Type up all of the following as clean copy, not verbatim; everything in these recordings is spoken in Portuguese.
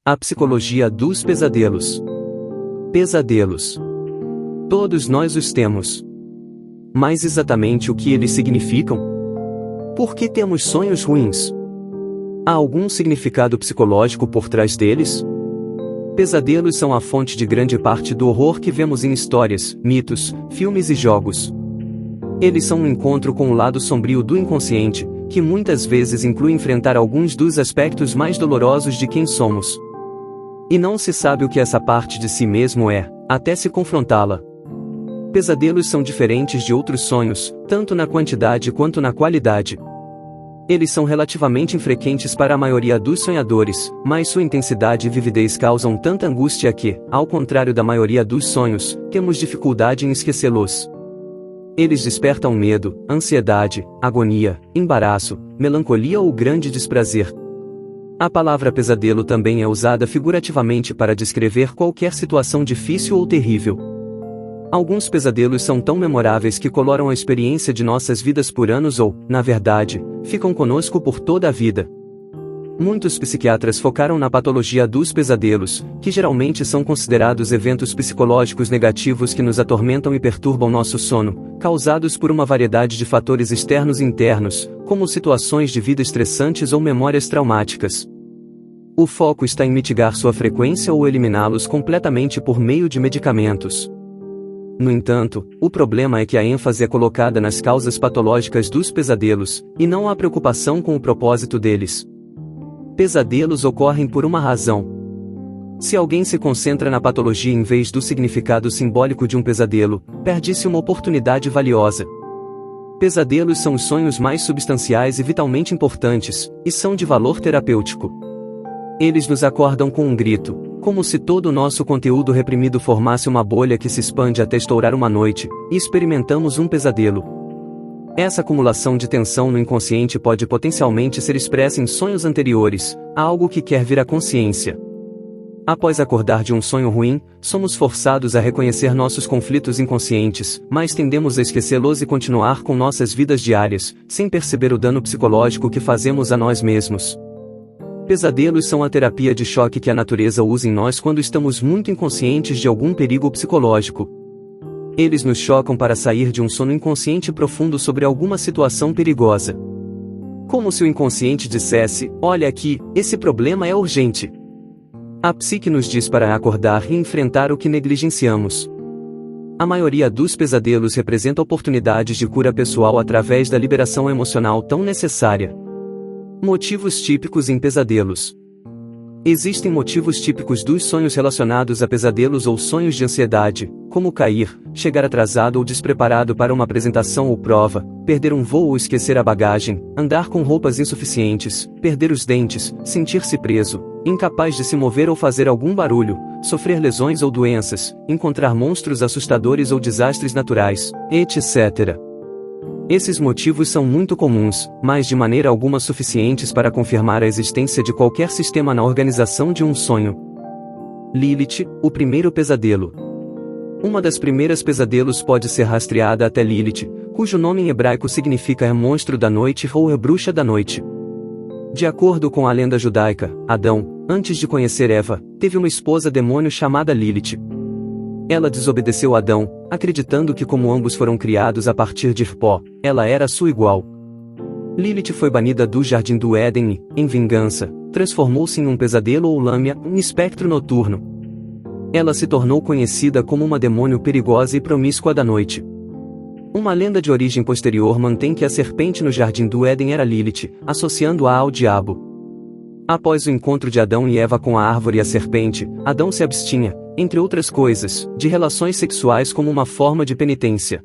A psicologia dos pesadelos. Pesadelos. Todos nós os temos. Mas exatamente o que eles significam? Por que temos sonhos ruins? Há algum significado psicológico por trás deles? Pesadelos são a fonte de grande parte do horror que vemos em histórias, mitos, filmes e jogos. Eles são um encontro com o lado sombrio do inconsciente, que muitas vezes inclui enfrentar alguns dos aspectos mais dolorosos de quem somos. E não se sabe o que essa parte de si mesmo é, até se confrontá-la. Pesadelos são diferentes de outros sonhos, tanto na quantidade quanto na qualidade. Eles são relativamente infrequentes para a maioria dos sonhadores, mas sua intensidade e vividez causam tanta angústia que, ao contrário da maioria dos sonhos, temos dificuldade em esquecê-los. Eles despertam medo, ansiedade, agonia, embaraço, melancolia ou grande desprazer. A palavra pesadelo também é usada figurativamente para descrever qualquer situação difícil ou terrível. Alguns pesadelos são tão memoráveis que coloram a experiência de nossas vidas por anos ou, na verdade, ficam conosco por toda a vida. Muitos psiquiatras focaram na patologia dos pesadelos, que geralmente são considerados eventos psicológicos negativos que nos atormentam e perturbam nosso sono, causados por uma variedade de fatores externos e internos, como situações de vida estressantes ou memórias traumáticas. O foco está em mitigar sua frequência ou eliminá-los completamente por meio de medicamentos. No entanto, o problema é que a ênfase é colocada nas causas patológicas dos pesadelos, e não há preocupação com o propósito deles. Pesadelos ocorrem por uma razão. Se alguém se concentra na patologia em vez do significado simbólico de um pesadelo, perde-se uma oportunidade valiosa. Pesadelos são os sonhos mais substanciais e vitalmente importantes, e são de valor terapêutico. Eles nos acordam com um grito, como se todo o nosso conteúdo reprimido formasse uma bolha que se expande até estourar uma noite, e experimentamos um pesadelo. Essa acumulação de tensão no inconsciente pode potencialmente ser expressa em sonhos anteriores, a algo que quer vir à consciência. Após acordar de um sonho ruim, somos forçados a reconhecer nossos conflitos inconscientes, mas tendemos a esquecê-los e continuar com nossas vidas diárias, sem perceber o dano psicológico que fazemos a nós mesmos. Pesadelos são a terapia de choque que a natureza usa em nós quando estamos muito inconscientes de algum perigo psicológico. Eles nos chocam para sair de um sono inconsciente profundo sobre alguma situação perigosa. Como se o inconsciente dissesse: olha aqui, esse problema é urgente. A psique nos diz para acordar e enfrentar o que negligenciamos. A maioria dos pesadelos representa oportunidades de cura pessoal através da liberação emocional tão necessária. Motivos típicos em pesadelos. Existem motivos típicos dos sonhos relacionados a pesadelos ou sonhos de ansiedade, como cair, chegar atrasado ou despreparado para uma apresentação ou prova, perder um voo ou esquecer a bagagem, andar com roupas insuficientes, perder os dentes, sentir-se preso, incapaz de se mover ou fazer algum barulho, sofrer lesões ou doenças, encontrar monstros assustadores ou desastres naturais, etc. Esses motivos são muito comuns, mas de maneira alguma suficientes para confirmar a existência de qualquer sistema na organização de um sonho. Lilith, o primeiro pesadelo. Uma das primeiras pesadelos pode ser rastreada até Lilith, cujo nome em hebraico significa monstro da noite ou bruxa da noite. De acordo com a lenda judaica, Adão, antes de conhecer Eva, teve uma esposa demônio chamada Lilith. Ela desobedeceu Adão, acreditando que como ambos foram criados a partir de pó, ela era sua igual. Lilith foi banida do Jardim do Éden e, em vingança, transformou-se em um pesadelo ou lâmia, um espectro noturno. Ela se tornou conhecida como uma demônio perigosa e promíscua da noite. Uma lenda de origem posterior mantém que a serpente no Jardim do Éden era Lilith, associando-a ao diabo. Após o encontro de Adão e Eva com a árvore e a serpente, Adão se abstinha, entre outras coisas, de relações sexuais como uma forma de penitência.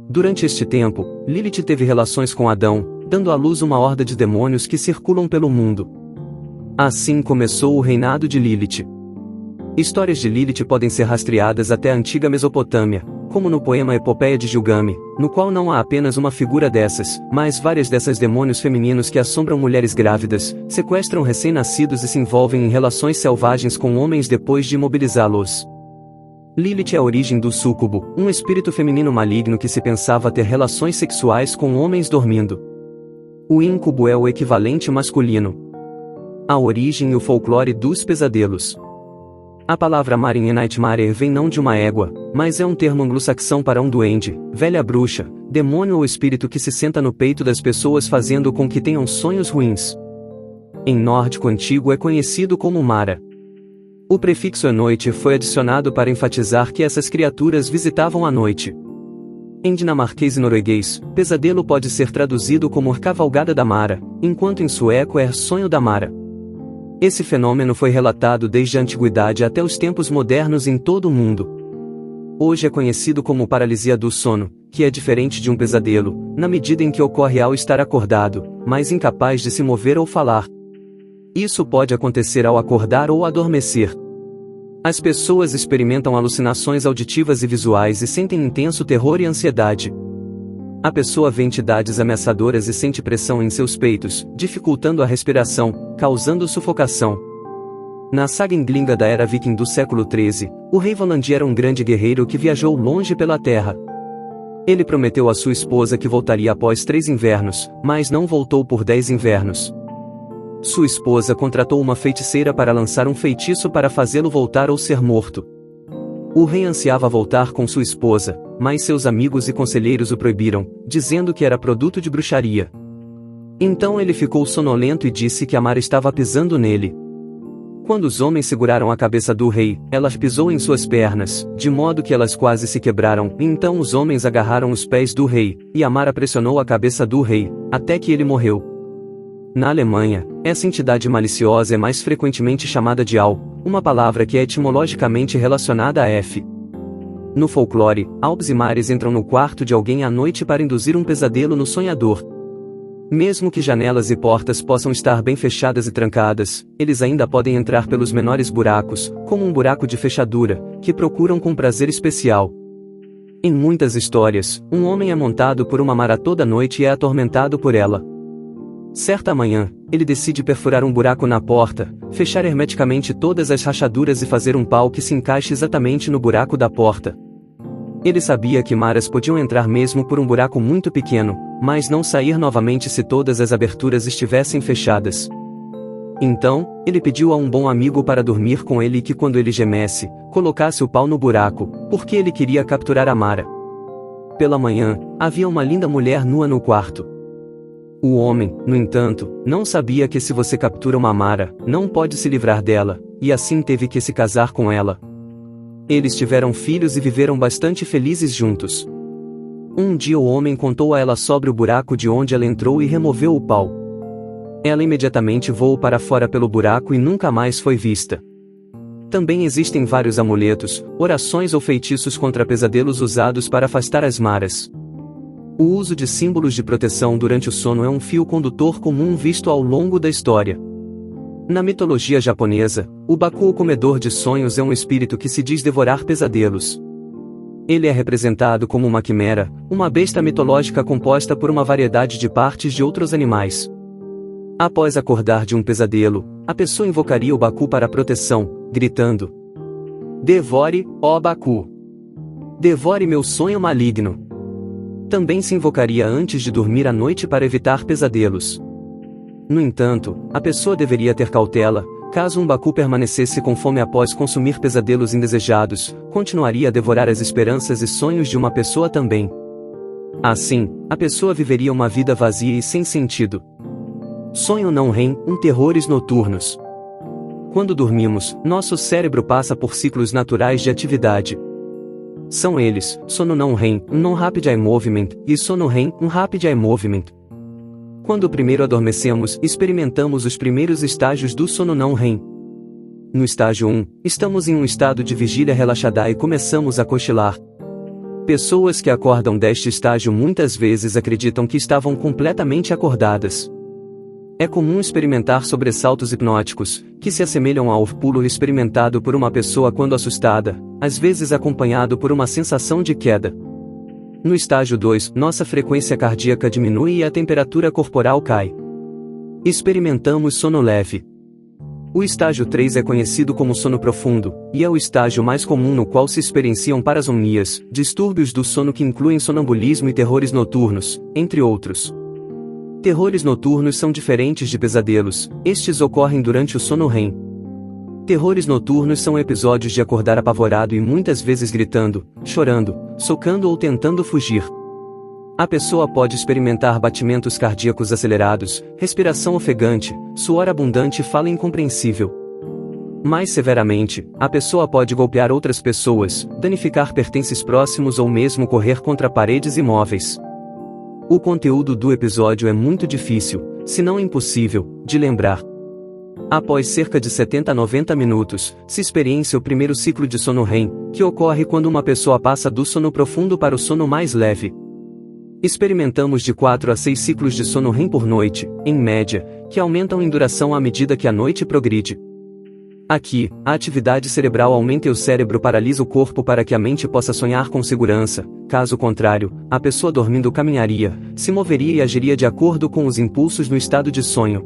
Durante este tempo, Lilith teve relações com Adão, dando à luz uma horda de demônios que circulam pelo mundo. Assim começou o reinado de Lilith. Histórias de Lilith podem ser rastreadas até a antiga Mesopotâmia, como no poema Epopeia de Gilgame, no qual não há apenas uma figura dessas, mas várias dessas demônios femininos que assombram mulheres grávidas, sequestram recém-nascidos e se envolvem em relações selvagens com homens depois de imobilizá-los. Lilith é a origem do súcubo, um espírito feminino maligno que se pensava ter relações sexuais com homens dormindo. O íncubo é o equivalente masculino. A origem e o folclore dos pesadelos. A palavra Marin e Nightmare vem não de uma égua, mas é um termo anglo-saxão para um duende, velha bruxa, demônio ou espírito que se senta no peito das pessoas fazendo com que tenham sonhos ruins. Em nórdico antigo é conhecido como Mara. O prefixo à noite foi adicionado para enfatizar que essas criaturas visitavam a noite. Em dinamarquês e norueguês, pesadelo pode ser traduzido como cavalgada da Mara, enquanto em sueco é sonho da Mara. Esse fenômeno foi relatado desde a antiguidade até os tempos modernos em todo o mundo. Hoje é conhecido como paralisia do sono, que é diferente de um pesadelo, na medida em que ocorre ao estar acordado, mas incapaz de se mover ou falar. Isso pode acontecer ao acordar ou adormecer. As pessoas experimentam alucinações auditivas e visuais e sentem intenso terror e ansiedade. A pessoa vê entidades ameaçadoras e sente pressão em seus peitos, dificultando a respiração, causando sufocação. Na saga Ynglinga da era viking do século XIII, o rei Valandi era um grande guerreiro que viajou longe pela terra. Ele prometeu à sua esposa que voltaria após 3 invernos, mas não voltou por 10 invernos. Sua esposa contratou uma feiticeira para lançar um feitiço para fazê-lo voltar ou ser morto. O rei ansiava voltar com sua esposa, mas seus amigos e conselheiros o proibiram, dizendo que era produto de bruxaria. Então ele ficou sonolento e disse que a Mara estava pisando nele. Quando os homens seguraram a cabeça do rei, ela pisou em suas pernas, de modo que elas quase se quebraram. Então os homens agarraram os pés do rei, e a Mara pressionou a cabeça do rei, até que ele morreu. Na Alemanha, essa entidade maliciosa é mais frequentemente chamada de Al, uma palavra que é etimologicamente relacionada a F. No folclore, Alpes e mares entram no quarto de alguém à noite para induzir um pesadelo no sonhador. Mesmo que janelas e portas possam estar bem fechadas e trancadas, eles ainda podem entrar pelos menores buracos, como um buraco de fechadura, que procuram com prazer especial. Em muitas histórias, um homem é montado por uma Mara toda noite e é atormentado por ela. Certa manhã, ele decide perfurar um buraco na porta, fechar hermeticamente todas as rachaduras e fazer um pau que se encaixe exatamente no buraco da porta. Ele sabia que maras podiam entrar mesmo por um buraco muito pequeno, mas não sair novamente se todas as aberturas estivessem fechadas. Então, ele pediu a um bom amigo para dormir com ele e que quando ele gemesse, colocasse o pau no buraco, porque ele queria capturar a Mara. Pela manhã, havia uma linda mulher nua no quarto. O homem, no entanto, não sabia que se você captura uma Mara, não pode se livrar dela, e assim teve que se casar com ela. Eles tiveram filhos e viveram bastante felizes juntos. Um dia o homem contou a ela sobre o buraco de onde ela entrou e removeu o pau. Ela imediatamente voou para fora pelo buraco e nunca mais foi vista. Também existem vários amuletos, orações ou feitiços contra pesadelos usados para afastar as maras. O uso de símbolos de proteção durante o sono é um fio condutor comum visto ao longo da história. Na mitologia japonesa, o Baku, o comedor de sonhos, é um espírito que se diz devorar pesadelos. Ele é representado como uma quimera, uma besta mitológica composta por uma variedade de partes de outros animais. Após acordar de um pesadelo, a pessoa invocaria o Baku para proteção, gritando: "Devore, ó Baku! Devore meu sonho maligno!" Também se invocaria antes de dormir à noite para evitar pesadelos. No entanto, a pessoa deveria ter cautela. Caso um Baku permanecesse com fome após consumir pesadelos indesejados, continuaria a devorar as esperanças e sonhos de uma pessoa também. Assim, a pessoa viveria uma vida vazia e sem sentido. Sonho não REM, terrores noturnos. Quando dormimos, nosso cérebro passa por ciclos naturais de atividade. São eles, sono não REM, non-rapid eye movement, e sono REM, rapid eye movement. Quando primeiro adormecemos, experimentamos os primeiros estágios do sono não REM. No estágio 1, estamos em um estado de vigília relaxada e começamos a cochilar. Pessoas que acordam deste estágio muitas vezes acreditam que estavam completamente acordadas. É comum experimentar sobressaltos hipnóticos, que se assemelham ao pulo experimentado por uma pessoa quando assustada, às vezes acompanhado por uma sensação de queda. No estágio 2, nossa frequência cardíaca diminui e a temperatura corporal cai. Experimentamos sono leve. O estágio 3 é conhecido como sono profundo, e é o estágio mais comum no qual se experienciam parasomnias, distúrbios do sono que incluem sonambulismo e terrores noturnos, entre outros. Terrores noturnos são diferentes de pesadelos, estes ocorrem durante o sono REM. Terrores noturnos são episódios de acordar apavorado e muitas vezes gritando, chorando, socando ou tentando fugir. A pessoa pode experimentar batimentos cardíacos acelerados, respiração ofegante, suor abundante e fala incompreensível. Mais severamente, a pessoa pode golpear outras pessoas, danificar pertences próximos ou mesmo correr contra paredes e móveis. O conteúdo do episódio é muito difícil, se não impossível, de lembrar. Após cerca de 70 a 90 minutos, se experiencia o primeiro ciclo de sono REM, que ocorre quando uma pessoa passa do sono profundo para o sono mais leve. Experimentamos de 4 a 6 ciclos de sono REM por noite, em média, que aumentam em duração à medida que a noite progride. Aqui, a atividade cerebral aumenta e o cérebro paralisa o corpo para que a mente possa sonhar com segurança, caso contrário, a pessoa dormindo caminharia, se moveria e agiria de acordo com os impulsos no estado de sonho.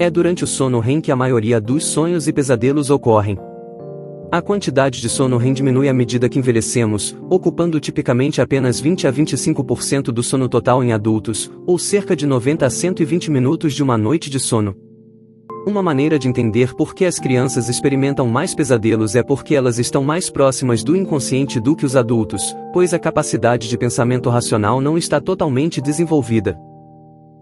É durante o sono REM que a maioria dos sonhos e pesadelos ocorrem. A quantidade de sono REM diminui à medida que envelhecemos, ocupando tipicamente apenas 20 a 25% do sono total em adultos, ou cerca de 90 a 120 minutos de uma noite de sono. Uma maneira de entender por que as crianças experimentam mais pesadelos é porque elas estão mais próximas do inconsciente do que os adultos, pois a capacidade de pensamento racional não está totalmente desenvolvida.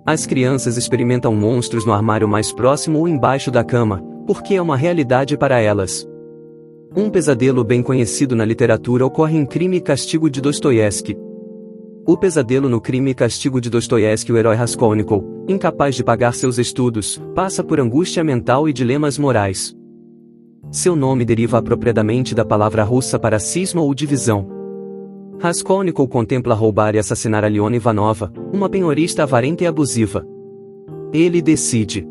As crianças experimentam monstros no armário mais próximo ou embaixo da cama, porque é uma realidade para elas. Um pesadelo bem conhecido na literatura ocorre em Crime e Castigo de Dostoiévski. O pesadelo no Crime e Castigo de Dostoiévski, o herói Raskolnikov, incapaz de pagar seus estudos, passa por angústia mental e dilemas morais. Seu nome deriva apropriadamente da palavra russa para cisma ou divisão. Raskolnikov contempla roubar e assassinar Aliona Ivanova, uma penhorista avarenta e abusiva. Ele decide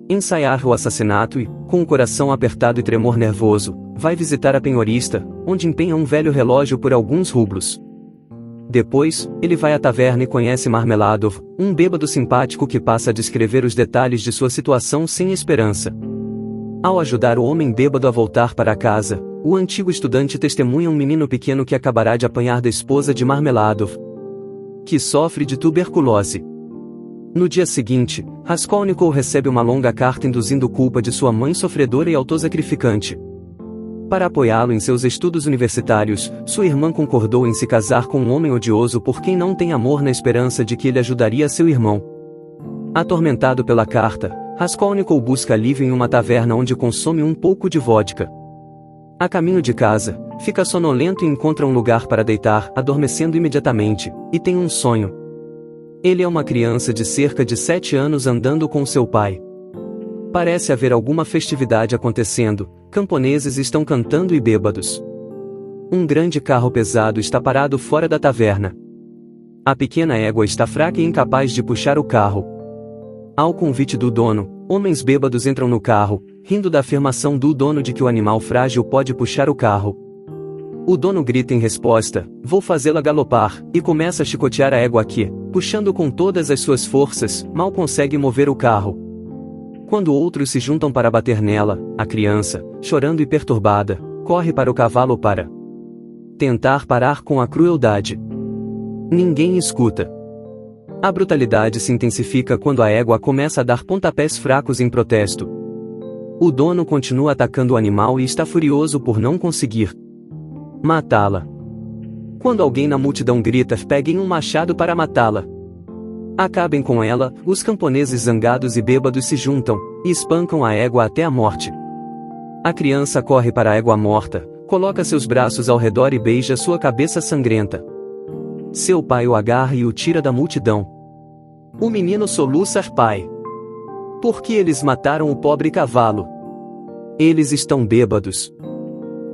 ensaiar o assassinato e, com o coração apertado e tremor nervoso, vai visitar a penhorista, onde empenha um velho relógio por alguns rublos. Depois, ele vai à taverna e conhece Marmeladov, um bêbado simpático que passa a descrever os detalhes de sua situação sem esperança. Ao ajudar o homem bêbado a voltar para casa, o antigo estudante testemunha um menino pequeno que acabará de apanhar da esposa de Marmeladov, que sofre de tuberculose. No dia seguinte, Raskolnikov recebe uma longa carta induzindo culpa de sua mãe sofredora e autossacrificante. Para apoiá-lo em seus estudos universitários, sua irmã concordou em se casar com um homem odioso por quem não tem amor, na esperança de que ele ajudaria seu irmão. Atormentado pela carta, Raskolnikov busca alívio em uma taverna onde consome um pouco de vodka. A caminho de casa, fica sonolento e encontra um lugar para deitar, adormecendo imediatamente, e tem um sonho. Ele é uma criança de cerca de 7 anos andando com seu pai. Parece haver alguma festividade acontecendo, camponeses estão cantando e bêbados. Um grande carro pesado está parado fora da taverna. A pequena égua está fraca e incapaz de puxar o carro. Ao convite do dono, homens bêbados entram no carro, rindo da afirmação do dono de que o animal frágil pode puxar o carro. O dono grita em resposta: "Vou fazê-la galopar", e começa a chicotear a égua que, puxando com todas as suas forças, mal consegue mover o carro. Quando outros se juntam para bater nela, a criança, chorando e perturbada, corre para o cavalo para tentar parar com a crueldade. Ninguém escuta. A brutalidade se intensifica quando a égua começa a dar pontapés fracos em protesto. O dono continua atacando o animal e está furioso por não conseguir matá-la. Quando alguém na multidão grita: "Peguem um machado para matá-la! Acabem com ela", os camponeses zangados e bêbados se juntam, e espancam a égua até a morte. A criança corre para a égua morta, coloca seus braços ao redor e beija sua cabeça sangrenta. Seu pai o agarra e o tira da multidão. O menino soluça: "Pai! Por que eles mataram o pobre cavalo? Eles estão bêbados.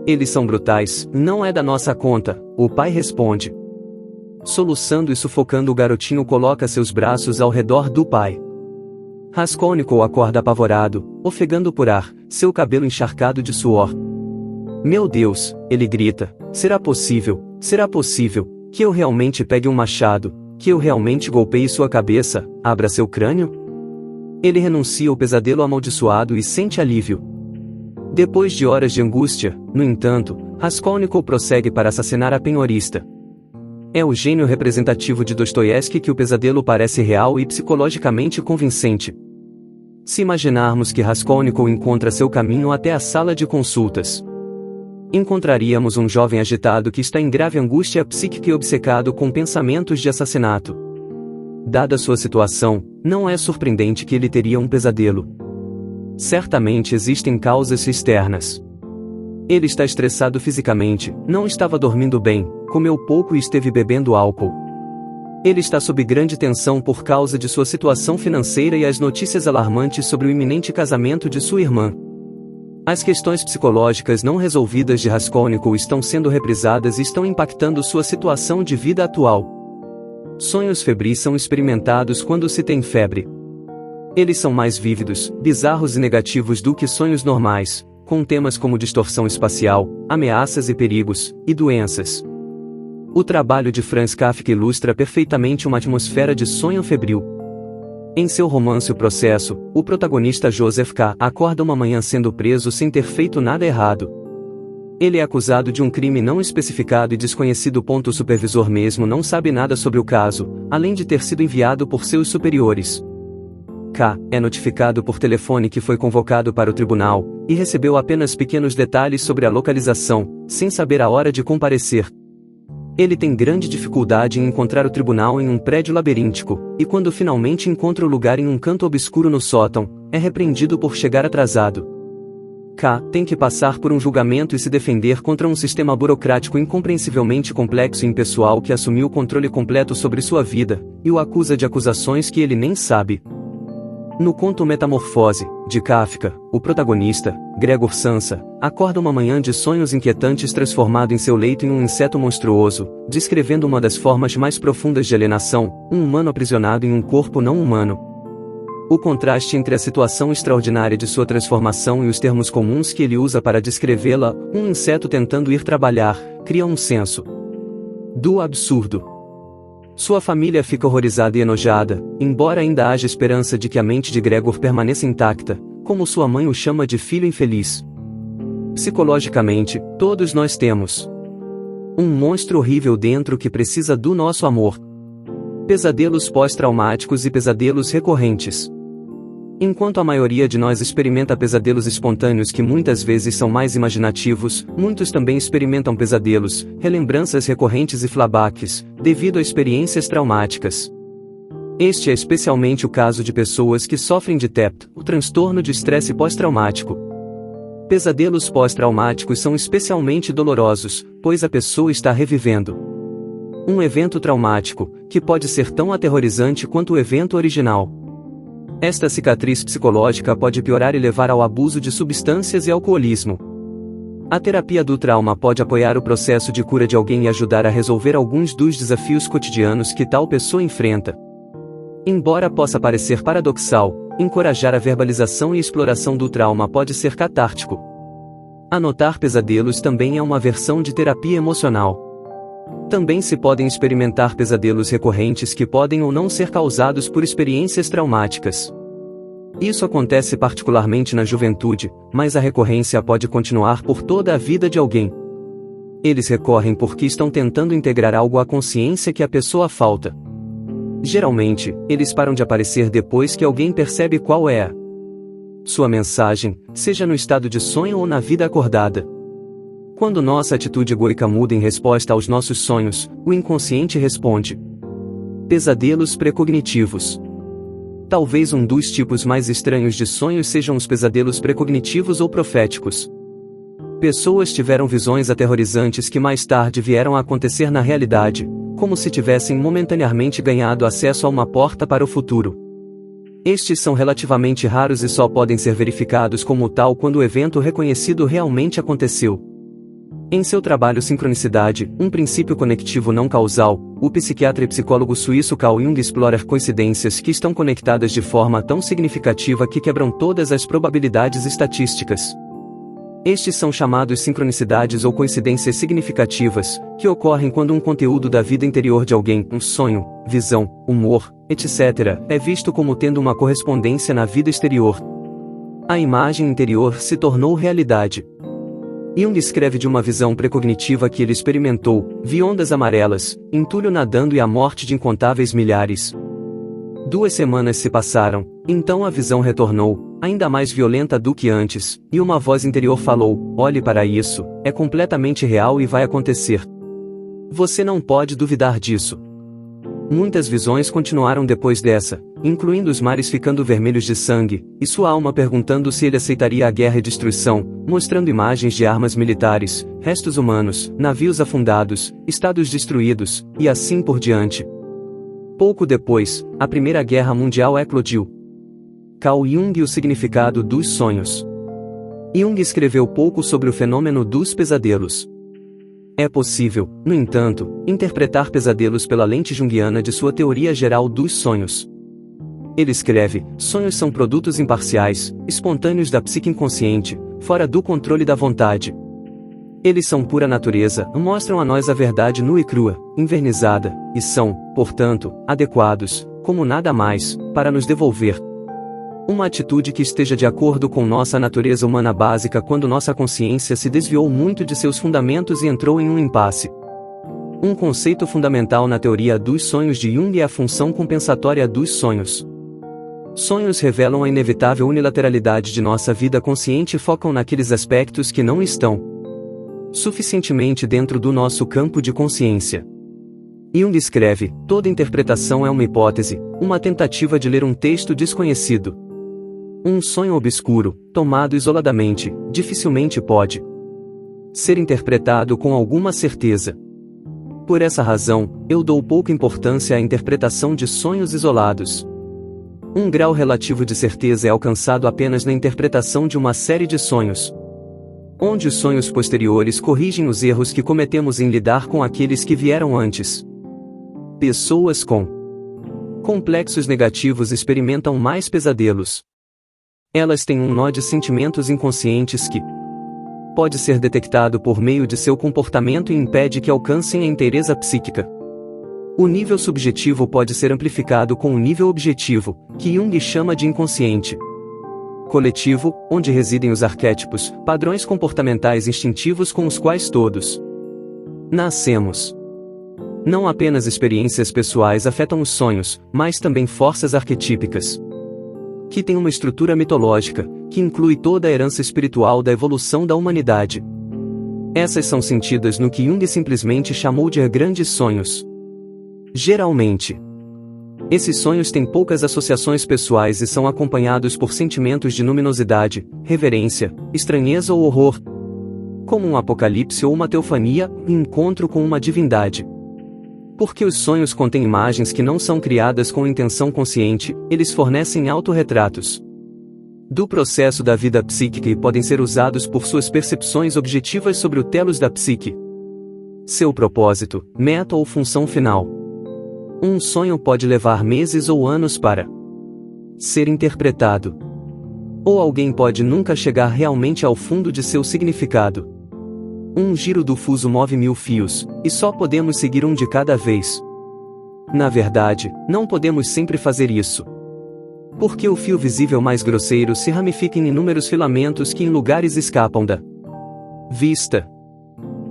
Eles são brutais, não é da nossa conta", o pai responde. Soluçando e sufocando, o garotinho coloca seus braços ao redor do pai. Raskolnikov acorda apavorado, ofegando por ar, seu cabelo encharcado de suor. "Meu Deus", ele grita, será possível que eu realmente pegue um machado, que eu realmente golpeie sua cabeça, abra seu crânio?" Ele renuncia ao pesadelo amaldiçoado e sente alívio. Depois de horas de angústia, no entanto, Raskolnikov prossegue para assassinar a penhorista. É o gênio representativo de Dostoiévski que o pesadelo parece real e psicologicamente convincente. Se imaginarmos que Raskolnikov encontra seu caminho até a sala de consultas, encontraríamos um jovem agitado que está em grave angústia psíquica e obcecado com pensamentos de assassinato. Dada sua situação, não é surpreendente que ele teria um pesadelo. Certamente existem causas externas. Ele está estressado fisicamente, não estava dormindo bem, comeu pouco e esteve bebendo álcool. Ele está sob grande tensão por causa de sua situação financeira e as notícias alarmantes sobre o iminente casamento de sua irmã. As questões psicológicas não resolvidas de Raskolnikov estão sendo reprisadas e estão impactando sua situação de vida atual. Sonhos febris são experimentados quando se tem febre. Eles são mais vívidos, bizarros e negativos do que sonhos normais, com temas como distorção espacial, ameaças e perigos, e doenças. O trabalho de Franz Kafka ilustra perfeitamente uma atmosfera de sonho febril. Em seu romance O Processo, o protagonista Joseph K. acorda uma manhã sendo preso sem ter feito nada errado. Ele é acusado de um crime não especificado e desconhecido. O supervisor mesmo não sabe nada sobre o caso, além de ter sido enviado por seus superiores. K. é notificado por telefone que foi convocado para o tribunal, e recebeu apenas pequenos detalhes sobre a localização, sem saber a hora de comparecer. Ele tem grande dificuldade em encontrar o tribunal em um prédio labiríntico, e quando finalmente encontra o lugar em um canto obscuro no sótão, é repreendido por chegar atrasado. K. tem que passar por um julgamento e se defender contra um sistema burocrático incompreensivelmente complexo e impessoal que assumiu o controle completo sobre sua vida, e o acusa de acusações que ele nem sabe. No conto Metamorfose, de Kafka, o protagonista, Gregor Samsa, acorda uma manhã de sonhos inquietantes transformado em seu leito em um inseto monstruoso, descrevendo uma das formas mais profundas de alienação, um humano aprisionado em um corpo não humano. O contraste entre a situação extraordinária de sua transformação e os termos comuns que ele usa para descrevê-la, um inseto tentando ir trabalhar, cria um senso do absurdo. Sua família fica horrorizada e enojada, embora ainda haja esperança de que a mente de Gregor permaneça intacta, como sua mãe o chama de filho infeliz. Psicologicamente, todos nós temos um monstro horrível dentro que precisa do nosso amor. Pesadelos pós-traumáticos e pesadelos recorrentes. Enquanto a maioria de nós experimenta pesadelos espontâneos que muitas vezes são mais imaginativos, muitos também experimentam pesadelos, relembranças recorrentes e flashbacks, devido a experiências traumáticas. Este é especialmente o caso de pessoas que sofrem de TEPT, o transtorno de estresse pós-traumático. Pesadelos pós-traumáticos são especialmente dolorosos, pois a pessoa está revivendo um evento traumático, que pode ser tão aterrorizante quanto o evento original. Esta cicatriz psicológica pode piorar e levar ao abuso de substâncias e alcoolismo. A terapia do trauma pode apoiar o processo de cura de alguém e ajudar a resolver alguns dos desafios cotidianos que tal pessoa enfrenta. Embora possa parecer paradoxal, encorajar a verbalização e exploração do trauma pode ser catártico. Anotar pesadelos também é uma versão de terapia emocional. Também se podem experimentar pesadelos recorrentes que podem ou não ser causados por experiências traumáticas. Isso acontece particularmente na juventude, mas a recorrência pode continuar por toda a vida de alguém. Eles recorrem porque estão tentando integrar algo à consciência que a pessoa falta. Geralmente, eles param de aparecer depois que alguém percebe qual é sua mensagem, seja no estado de sonho ou na vida acordada. Quando nossa atitude egoica muda em resposta aos nossos sonhos, o inconsciente responde. Pesadelos precognitivos. Talvez um dos tipos mais estranhos de sonhos sejam os pesadelos precognitivos ou proféticos. Pessoas tiveram visões aterrorizantes que mais tarde vieram a acontecer na realidade, como se tivessem momentaneamente ganhado acesso a uma porta para o futuro. Estes são relativamente raros e só podem ser verificados como tal quando o evento reconhecido realmente aconteceu. Em seu trabalho Sincronicidade, um princípio conectivo não causal, o psiquiatra e psicólogo suíço Carl Jung explora coincidências que estão conectadas de forma tão significativa que quebram todas as probabilidades estatísticas. Estes são chamados sincronicidades ou coincidências significativas, que ocorrem quando um conteúdo da vida interior de alguém, um sonho, visão, humor, etc., é visto como tendo uma correspondência na vida exterior. A imagem interior se tornou realidade. Jung escreve de uma visão precognitiva que ele experimentou, vi ondas amarelas, entulho nadando e a morte de incontáveis milhares. 2 semanas se passaram, então a visão retornou, ainda mais violenta do que antes, e uma voz interior falou: olhe para isso, é completamente real e vai acontecer. Você não pode duvidar disso. Muitas visões continuaram depois dessa, incluindo os mares ficando vermelhos de sangue, e sua alma perguntando se ele aceitaria a guerra e destruição, mostrando imagens de armas militares, restos humanos, navios afundados, estados destruídos, e assim por diante. Pouco depois, a Primeira Guerra Mundial eclodiu. Carl Jung e o significado dos sonhos. Jung escreveu pouco sobre o fenômeno dos pesadelos. É possível, no entanto, interpretar pesadelos pela lente junguiana de sua teoria geral dos sonhos. Ele escreve: sonhos são produtos imparciais, espontâneos da psique inconsciente, fora do controle da vontade. Eles são pura natureza, mostram a nós a verdade nua e crua, invernizada, e são, portanto, adequados, como nada mais, para nos devolver uma atitude que esteja de acordo com nossa natureza humana básica quando nossa consciência se desviou muito de seus fundamentos e entrou em um impasse. Um conceito fundamental na teoria dos sonhos de Jung é a função compensatória dos sonhos. Sonhos revelam a inevitável unilateralidade de nossa vida consciente e focam naqueles aspectos que não estão suficientemente dentro do nosso campo de consciência. Jung escreve: toda interpretação é uma hipótese, uma tentativa de ler um texto desconhecido. Um sonho obscuro, tomado isoladamente, dificilmente pode ser interpretado com alguma certeza. Por essa razão, eu dou pouca importância à interpretação de sonhos isolados. Um grau relativo de certeza é alcançado apenas na interpretação de uma série de sonhos, onde os sonhos posteriores corrigem os erros que cometemos em lidar com aqueles que vieram antes. Pessoas com complexos negativos experimentam mais pesadelos. Elas têm um nó de sentimentos inconscientes que pode ser detectado por meio de seu comportamento e impede que alcancem a inteireza psíquica. O nível subjetivo pode ser amplificado com o nível objetivo, que Jung chama de inconsciente coletivo, onde residem os arquétipos, padrões comportamentais instintivos com os quais todos nascemos. Não apenas experiências pessoais afetam os sonhos, mas também forças arquetípicas, que têm uma estrutura mitológica, que inclui toda a herança espiritual da evolução da humanidade. Essas são sentidas no que Jung simplesmente chamou de grandes sonhos. Geralmente, esses sonhos têm poucas associações pessoais e são acompanhados por sentimentos de luminosidade, reverência, estranheza ou horror, como um apocalipse ou uma teofania, um encontro com uma divindade. Porque os sonhos contêm imagens que não são criadas com intenção consciente, eles fornecem autorretratos do processo da vida psíquica e podem ser usados por suas percepções objetivas sobre o telos da psique. Seu propósito, meta ou função final. Um sonho pode levar meses ou anos para ser interpretado. Ou alguém pode nunca chegar realmente ao fundo de seu significado. Um giro do fuso move 1000 fios, e só podemos seguir um de cada vez. Na verdade, não podemos sempre fazer isso. Porque o fio visível mais grosseiro se ramifica em inúmeros filamentos que em lugares escapam da vista.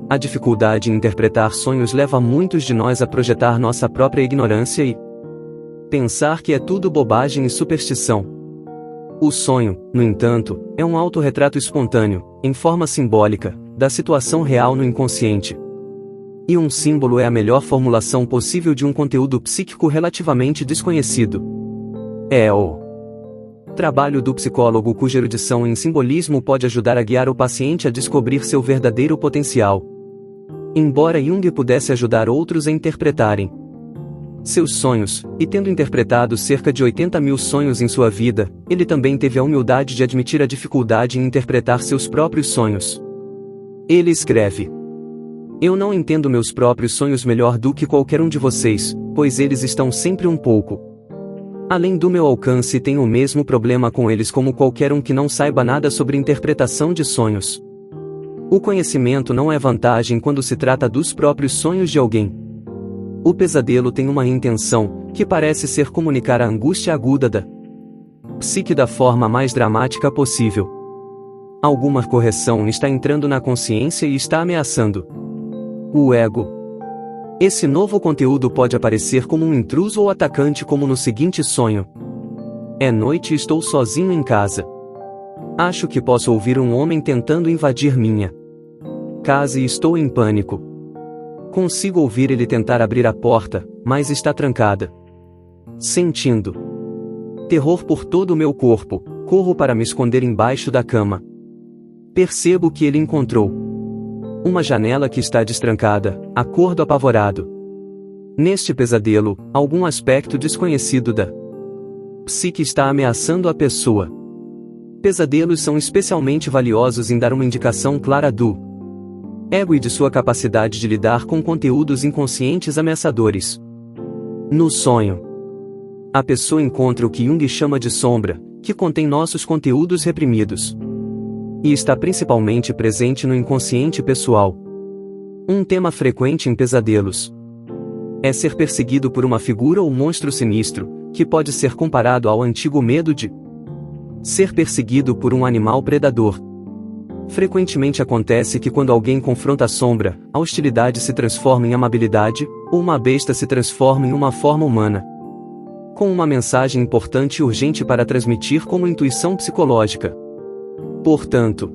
A dificuldade em interpretar sonhos leva muitos de nós a projetar nossa própria ignorância e pensar que é tudo bobagem e superstição. O sonho, no entanto, é um autorretrato espontâneo, em forma simbólica, da situação real no inconsciente. E um símbolo é a melhor formulação possível de um conteúdo psíquico relativamente desconhecido. É o trabalho do psicólogo cuja erudição em simbolismo pode ajudar a guiar o paciente a descobrir seu verdadeiro potencial. Embora Jung pudesse ajudar outros a interpretarem seus sonhos, e tendo interpretado cerca de 80.000 sonhos em sua vida, ele também teve a humildade de admitir a dificuldade em interpretar seus próprios sonhos. Ele escreve: eu não entendo meus próprios sonhos melhor do que qualquer um de vocês, pois eles estão sempre um pouco além do meu alcance e tenho o mesmo problema com eles como qualquer um que não saiba nada sobre interpretação de sonhos. O conhecimento não é vantagem quando se trata dos próprios sonhos de alguém. O pesadelo tem uma intenção, que parece ser comunicar a angústia aguda da psique da forma mais dramática possível. Alguma correção está entrando na consciência e está ameaçando o ego. Esse novo conteúdo pode aparecer como um intruso ou atacante, como no seguinte sonho: é noite e estou sozinho em casa. Acho que posso ouvir um homem tentando invadir minha casa e estou em pânico. Consigo ouvir ele tentar abrir a porta, mas está trancada. Sentindo terror por todo o meu corpo, corro para me esconder embaixo da cama. Percebo que ele encontrou uma janela que está destrancada, acordo apavorado. Neste pesadelo, algum aspecto desconhecido da psique está ameaçando a pessoa. Pesadelos são especialmente valiosos em dar uma indicação clara do ego e de sua capacidade de lidar com conteúdos inconscientes ameaçadores. No sonho, a pessoa encontra o que Jung chama de sombra, que contém nossos conteúdos reprimidos e está principalmente presente no inconsciente pessoal. Um tema frequente em pesadelos é ser perseguido por uma figura ou monstro sinistro, que pode ser comparado ao antigo medo de ser perseguido por um animal predador. Frequentemente acontece que quando alguém confronta a sombra, a hostilidade se transforma em amabilidade, ou uma besta se transforma em uma forma humana, com uma mensagem importante e urgente para transmitir como intuição psicológica. Portanto,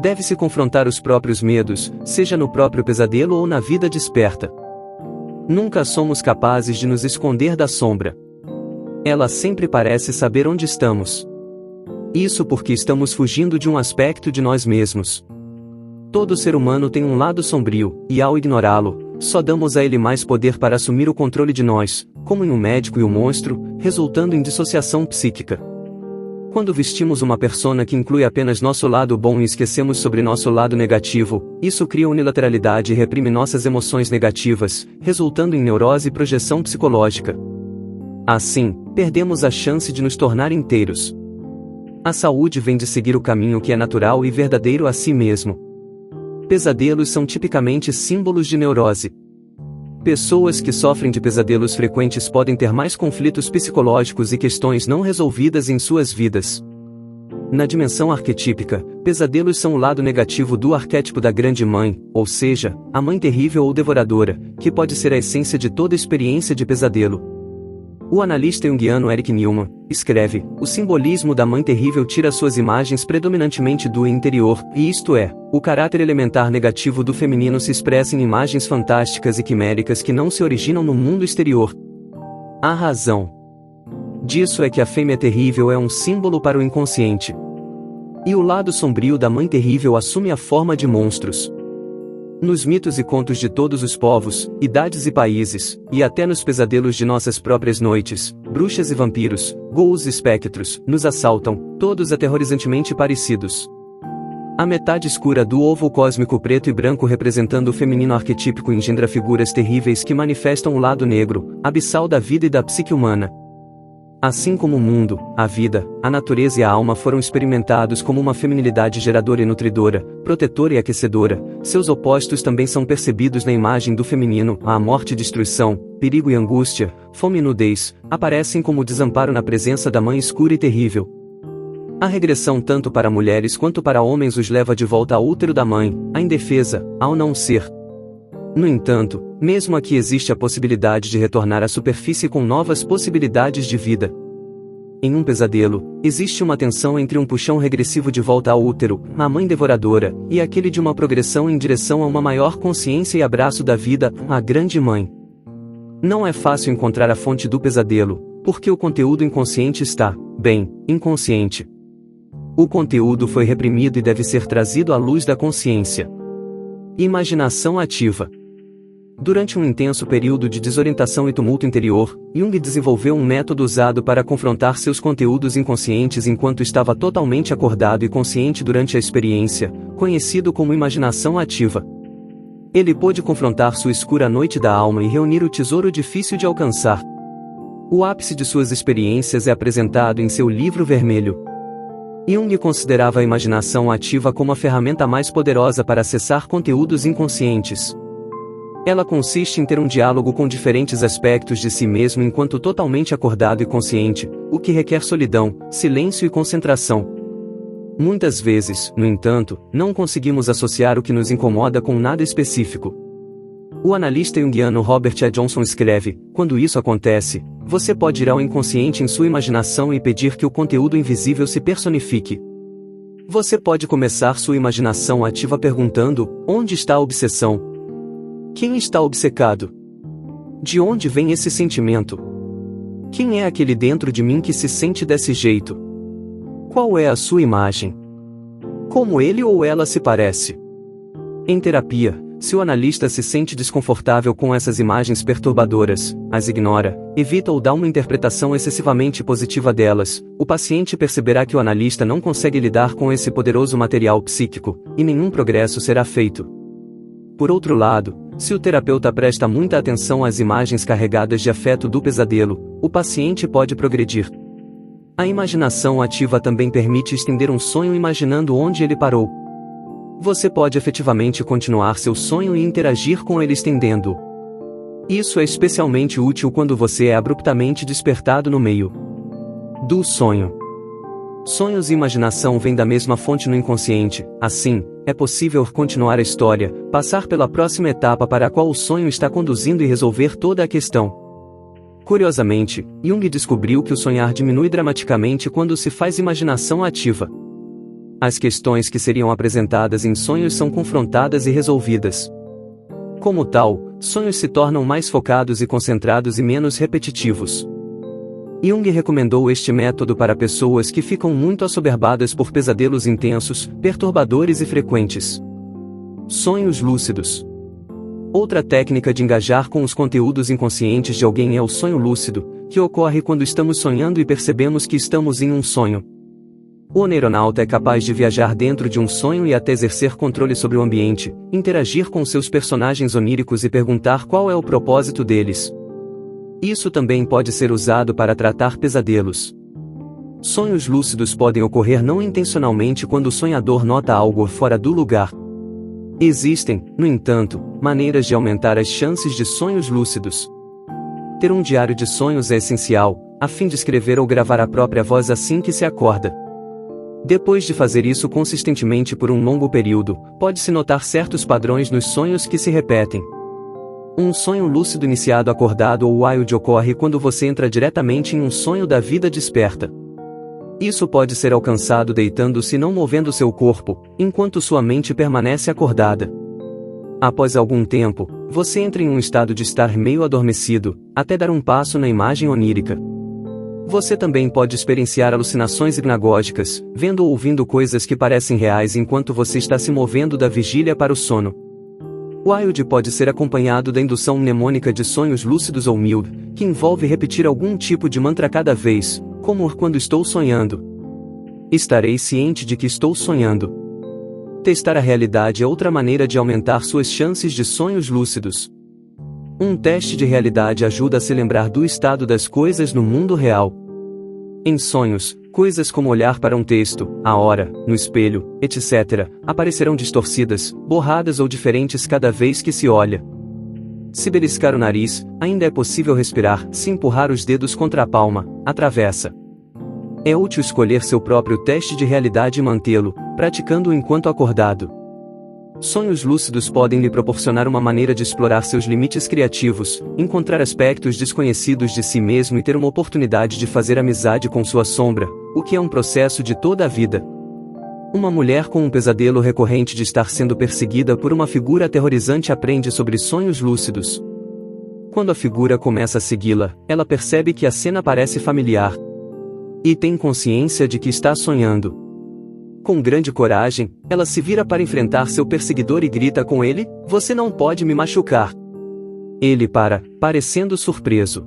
deve-se confrontar os próprios medos, seja no próprio pesadelo ou na vida desperta. Nunca somos capazes de nos esconder da sombra. Ela sempre parece saber onde estamos. Isso porque estamos fugindo de um aspecto de nós mesmos. Todo ser humano tem um lado sombrio, e ao ignorá-lo, só damos a ele mais poder para assumir o controle de nós, como em um médico e um monstro, resultando em dissociação psíquica. Quando vestimos uma persona que inclui apenas nosso lado bom e esquecemos sobre nosso lado negativo, isso cria unilateralidade e reprime nossas emoções negativas, resultando em neurose e projeção psicológica. Assim, perdemos a chance de nos tornar inteiros. A saúde vem de seguir o caminho que é natural e verdadeiro a si mesmo. Pesadelos são tipicamente símbolos de neurose. Pessoas que sofrem de pesadelos frequentes podem ter mais conflitos psicológicos e questões não resolvidas em suas vidas. Na dimensão arquetípica, pesadelos são o lado negativo do arquétipo da grande mãe, ou seja, a mãe terrível ou devoradora, que pode ser a essência de toda experiência de pesadelo. O analista junguiano Eric Newman escreve: o simbolismo da mãe terrível tira suas imagens predominantemente do interior, e isto é, o caráter elementar negativo do feminino se expressa em imagens fantásticas e quiméricas que não se originam no mundo exterior. A razão disso é que a fêmea terrível é um símbolo para o inconsciente. E o lado sombrio da mãe terrível assume a forma de monstros. Nos mitos e contos de todos os povos, idades e países, e até nos pesadelos de nossas próprias noites, bruxas e vampiros, ghouls e espectros, nos assaltam, todos aterrorizantemente parecidos. A metade escura do ovo cósmico preto e branco representando o feminino arquetípico engendra figuras terríveis que manifestam o lado negro, abissal da vida e da psique humana. Assim como o mundo, a vida, a natureza e a alma foram experimentados como uma feminilidade geradora e nutridora, protetora e aquecedora, seus opostos também são percebidos na imagem do feminino. A morte e destruição, perigo e angústia, fome e nudez, aparecem como desamparo na presença da mãe escura e terrível. A regressão tanto para mulheres quanto para homens os leva de volta ao útero da mãe, à indefesa, ao não ser. No entanto, mesmo aqui existe a possibilidade de retornar à superfície com novas possibilidades de vida. Em um pesadelo, existe uma tensão entre um puxão regressivo de volta ao útero, a mãe devoradora, e aquele de uma progressão em direção a uma maior consciência e abraço da vida, a grande mãe. Não é fácil encontrar a fonte do pesadelo, porque o conteúdo inconsciente está, bem, inconsciente. O conteúdo foi reprimido e deve ser trazido à luz da consciência. Imaginação ativa. Durante um intenso período de desorientação e tumulto interior, Jung desenvolveu um método usado para confrontar seus conteúdos inconscientes enquanto estava totalmente acordado e consciente durante a experiência, conhecido como imaginação ativa. Ele pôde confrontar sua escura noite da alma e reunir o tesouro difícil de alcançar. O ápice de suas experiências é apresentado em seu livro vermelho. Jung considerava a imaginação ativa como a ferramenta mais poderosa para acessar conteúdos inconscientes. Ela consiste em ter um diálogo com diferentes aspectos de si mesmo enquanto totalmente acordado e consciente, o que requer solidão, silêncio e concentração. Muitas vezes, no entanto, não conseguimos associar o que nos incomoda com nada específico. O analista junguiano Robert A. Johnson escreve: quando isso acontece, você pode ir ao inconsciente em sua imaginação e pedir que o conteúdo invisível se personifique. Você pode começar sua imaginação ativa perguntando: onde está a obsessão? Quem está obcecado? De onde vem esse sentimento? Quem é aquele dentro de mim que se sente desse jeito? Qual é a sua imagem? Como ele ou ela se parece? Em terapia, se o analista se sente desconfortável com essas imagens perturbadoras, as ignora, evita ou dá uma interpretação excessivamente positiva delas, o paciente perceberá que o analista não consegue lidar com esse poderoso material psíquico, e nenhum progresso será feito. Por outro lado, se o terapeuta presta muita atenção às imagens carregadas de afeto do pesadelo, o paciente pode progredir. A imaginação ativa também permite estender um sonho imaginando onde ele parou. Você pode efetivamente continuar seu sonho e interagir com ele estendendo. Isso é especialmente útil quando você é abruptamente despertado no meio do sonho. Sonhos e imaginação vêm da mesma fonte no inconsciente, assim, é possível continuar a história, passar pela próxima etapa para a qual o sonho está conduzindo e resolver toda a questão. Curiosamente, Jung descobriu que o sonhar diminui dramaticamente quando se faz imaginação ativa. As questões que seriam apresentadas em sonhos são confrontadas e resolvidas. Como tal, sonhos se tornam mais focados e concentrados e menos repetitivos. Jung recomendou este método para pessoas que ficam muito assoberbadas por pesadelos intensos, perturbadores e frequentes. Sonhos lúcidos. Outra técnica de engajar com os conteúdos inconscientes de alguém é o sonho lúcido, que ocorre quando estamos sonhando e percebemos que estamos em um sonho. O oneironauta é capaz de viajar dentro de um sonho e até exercer controle sobre o ambiente, interagir com seus personagens oníricos e perguntar qual é o propósito deles. Isso também pode ser usado para tratar pesadelos. Sonhos lúcidos podem ocorrer não intencionalmente quando o sonhador nota algo fora do lugar. Existem, no entanto, maneiras de aumentar as chances de sonhos lúcidos. Ter um diário de sonhos é essencial, a fim de escrever ou gravar a própria voz assim que se acorda. Depois de fazer isso consistentemente por um longo período, pode-se notar certos padrões nos sonhos que se repetem. Um sonho lúcido iniciado acordado ou wild ocorre quando você entra diretamente em um sonho da vida desperta. Isso pode ser alcançado deitando-se e não movendo seu corpo, enquanto sua mente permanece acordada. Após algum tempo, você entra em um estado de estar meio adormecido, até dar um passo na imagem onírica. Você também pode experienciar alucinações hipnagógicas, vendo ou ouvindo coisas que parecem reais enquanto você está se movendo da vigília para o sono. Wild pode ser acompanhado da indução mnemônica de sonhos lúcidos ou mild, que envolve repetir algum tipo de mantra cada vez, como quando estou sonhando. Estarei ciente de que estou sonhando. Testar a realidade é outra maneira de aumentar suas chances de sonhos lúcidos. Um teste de realidade ajuda a se lembrar do estado das coisas no mundo real. Em sonhos, coisas como olhar para um texto, a hora, no espelho, etc., aparecerão distorcidas, borradas ou diferentes cada vez que se olha. Se beliscar o nariz, ainda é possível respirar, se empurrar os dedos contra a palma, atravessa. É útil escolher seu próprio teste de realidade e mantê-lo, praticando-o enquanto acordado. Sonhos lúcidos podem lhe proporcionar uma maneira de explorar seus limites criativos, encontrar aspectos desconhecidos de si mesmo e ter uma oportunidade de fazer amizade com sua sombra, o que é um processo de toda a vida. Uma mulher com um pesadelo recorrente de estar sendo perseguida por uma figura aterrorizante aprende sobre sonhos lúcidos. Quando a figura começa a segui-la, ela percebe que a cena parece familiar. E tem consciência de que está sonhando. Com grande coragem, ela se vira para enfrentar seu perseguidor e grita com ele: "Você não pode me machucar." Ele para, parecendo surpreso.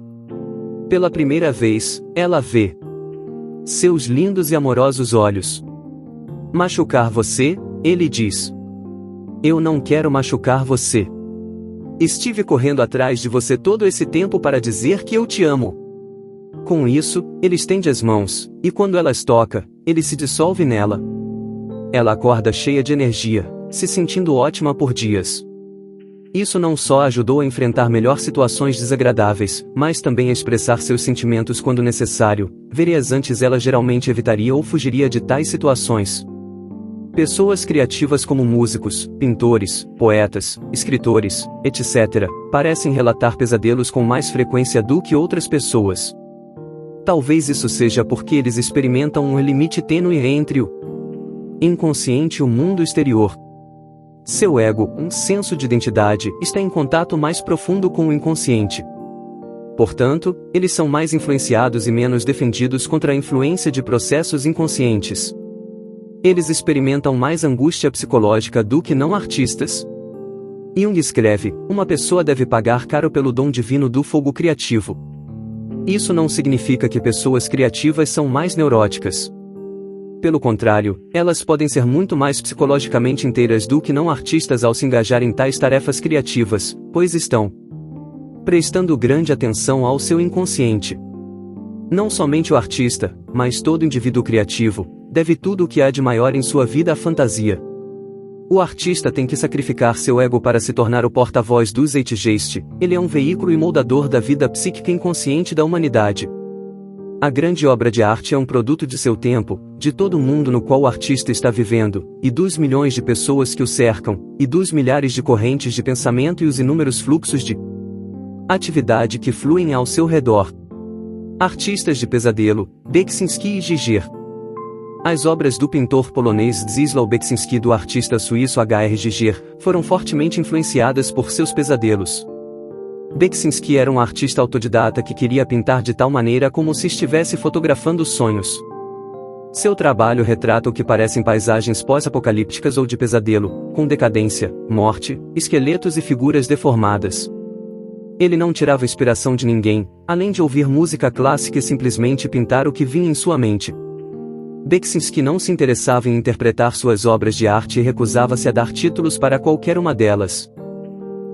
Pela primeira vez, ela vê seus lindos e amorosos olhos. "Machucar você?" ele diz. "Eu não quero machucar você. Estive correndo atrás de você todo esse tempo para dizer que eu te amo." Com isso, ele estende as mãos, e quando ela as toca, ele se dissolve nela. Ela acorda cheia de energia, se sentindo ótima por dias. Isso não só ajudou a enfrentar melhor situações desagradáveis, mas também a expressar seus sentimentos quando necessário. Vereas antes ela geralmente evitaria ou fugiria de tais situações. Pessoas criativas como músicos, pintores, poetas, escritores, etc., parecem relatar pesadelos com mais frequência do que outras pessoas. Talvez isso seja porque eles experimentam um limite tênue entre o inconsciente e o mundo exterior. Seu ego, um senso de identidade, está em contato mais profundo com o inconsciente. Portanto, eles são mais influenciados e menos defendidos contra a influência de processos inconscientes. Eles experimentam mais angústia psicológica do que não artistas. Jung escreve: uma pessoa deve pagar caro pelo dom divino do fogo criativo. Isso não significa que pessoas criativas são mais neuróticas. Pelo contrário, elas podem ser muito mais psicologicamente inteiras do que não artistas ao se engajar em tais tarefas criativas, pois estão prestando grande atenção ao seu inconsciente. Não somente o artista, mas todo indivíduo criativo, deve tudo o que há de maior em sua vida à fantasia. O artista tem que sacrificar seu ego para se tornar o porta-voz do Zeitgeist. Ele é um veículo e moldador da vida psíquica inconsciente da humanidade. A grande obra de arte é um produto de seu tempo, de todo o mundo no qual o artista está vivendo, e dos milhões de pessoas que o cercam, e dos milhares de correntes de pensamento e os inúmeros fluxos de atividade que fluem ao seu redor. Artistas de pesadelo, Beksinski e Giger. As obras do pintor polonês Zdzisław Beksinski e do artista suíço H.R. Giger foram fortemente influenciadas por seus pesadelos. Beksinski era um artista autodidata que queria pintar de tal maneira como se estivesse fotografando sonhos. Seu trabalho retrata o que parecem paisagens pós-apocalípticas ou de pesadelo, com decadência, morte, esqueletos e figuras deformadas. Ele não tirava inspiração de ninguém, além de ouvir música clássica e simplesmente pintar o que vinha em sua mente. Beksinski não se interessava em interpretar suas obras de arte e recusava-se a dar títulos para qualquer uma delas.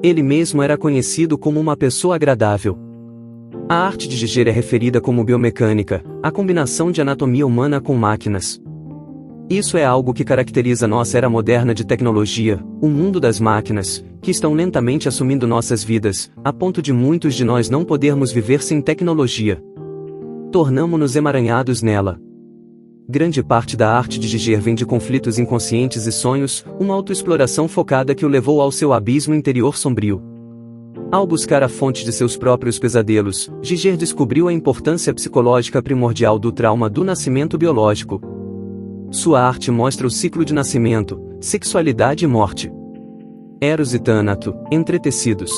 Ele mesmo era conhecido como uma pessoa agradável. A arte de Giger é referida como biomecânica, a combinação de anatomia humana com máquinas. Isso é algo que caracteriza nossa era moderna de tecnologia, o mundo das máquinas, que estão lentamente assumindo nossas vidas, a ponto de muitos de nós não podermos viver sem tecnologia. Tornamo-nos emaranhados nela. Grande parte da arte de Giger vem de conflitos inconscientes e sonhos, uma autoexploração focada que o levou ao seu abismo interior sombrio. Ao buscar a fonte de seus próprios pesadelos, Giger descobriu a importância psicológica primordial do trauma do nascimento biológico. Sua arte mostra o ciclo de nascimento, sexualidade e morte. Eros e Thanato, entretecidos.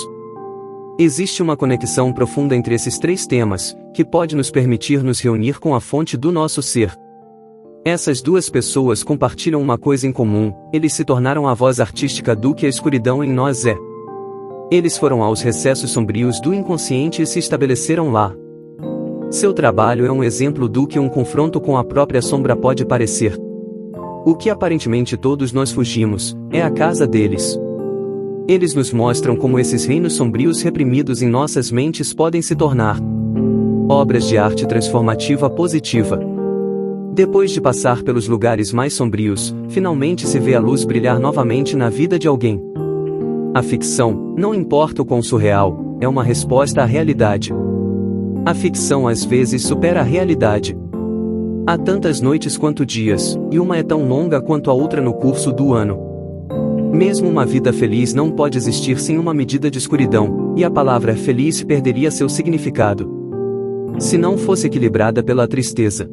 Existe uma conexão profunda entre esses três temas, que pode nos permitir nos reunir com a fonte do nosso ser. Essas duas pessoas compartilham uma coisa em comum: eles se tornaram a voz artística do que a escuridão em nós é. Eles foram aos recessos sombrios do inconsciente e se estabeleceram lá. Seu trabalho é um exemplo do que um confronto com a própria sombra pode parecer. O que aparentemente todos nós fugimos, é a casa deles. Eles nos mostram como esses reinos sombrios reprimidos em nossas mentes podem se tornar obras de arte transformativa positiva. Depois de passar pelos lugares mais sombrios, finalmente se vê a luz brilhar novamente na vida de alguém. A ficção, não importa o quão surreal, é uma resposta à realidade. A ficção às vezes supera a realidade. Há tantas noites quanto dias, e uma é tão longa quanto a outra no curso do ano. Mesmo uma vida feliz não pode existir sem uma medida de escuridão, e a palavra feliz perderia seu significado se não fosse equilibrada pela tristeza.